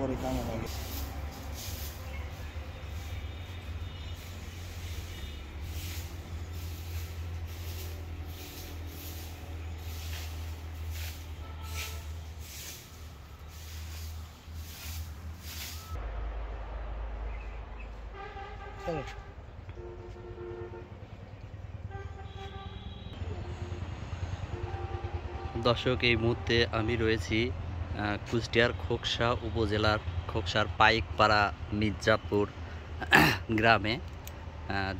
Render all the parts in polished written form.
পরে কামে লাগে। দর্শক, এই মুহূর্তে আমি রয়েছি কুষ্টিয়ার খোকসা উপজেলার খোকসার পাইকপাড়া মির্জাপুর গ্রামে।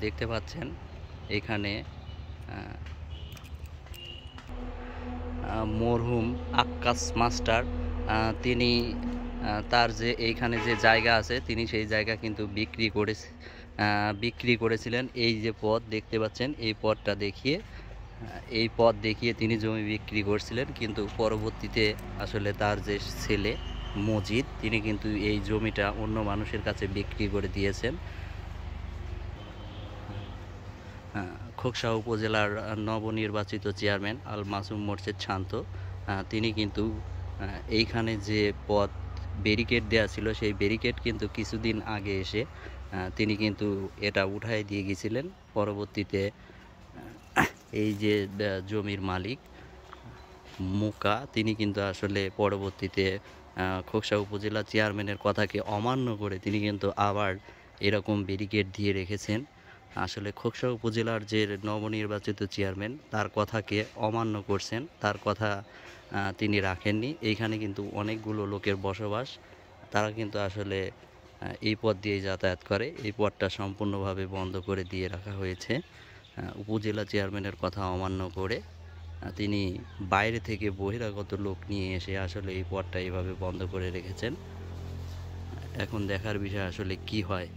দেখতে পাচ্ছেন এখানে মরহুম আক্কাস মাস্টার তিনি তার যে এইখানে যে জায়গা আছে তিনি সেই জায়গা কিন্তু বিক্রি করেছিলেন। এই যে পথ দেখতে পাচ্ছেন, এই পথ দেখিয়ে তিনি জমি বিক্রি করছিলেন, কিন্তু পরবর্তীতে আসলে তার যে ছেলে মজিদ তিনি কিন্তু এই জমিটা অন্য মানুষের কাছে বিক্রি করে দিয়েছেন। খোকসা উপজেলার নবনির্বাচিত চেয়ারম্যান আল মাসুম মোর্শেদ শান্ত তিনি কিন্তু এইখানে যে পথ ব্যারিকেড দেওয়া ছিল সেই ব্যারিকেড কিন্তু কিছুদিন আগে এসে তিনি কিন্তু এটা উঠাই দিয়ে গেছিলেন। পরবর্তীতে এই যে জমির মালিক মুকা তিনি কিন্তু আসলে পরবর্তীতে খোকসা উপজেলা চেয়ারম্যানের কথাকে অমান্য করে তিনি কিন্তু আবার এরকম ব্যারিকেড দিয়ে রেখেছেন। আসলে খোকসা উপজেলার যে নবনির্বাচিত চেয়ারম্যান তার কথাকে অমান্য করছেন, তার কথা তিনি রাখেননি। এইখানে কিন্তু অনেকগুলো লোকের বসবাস, তারা কিন্তু আসলে এই পথ দিয়েই যাতায়াত করে। এই পথটা সম্পূর্ণভাবে বন্ধ করে দিয়ে রাখা হয়েছে। উপজেলা চেয়ারম্যানের কথা অমান্য করে তিনি বাইরে থেকে বহিরাগত লোক নিয়ে এসে আসলে এই পথটা এইভাবে বন্ধ করে রেখেছেন। এখন দেখার বিষয় আসলে কি হয়।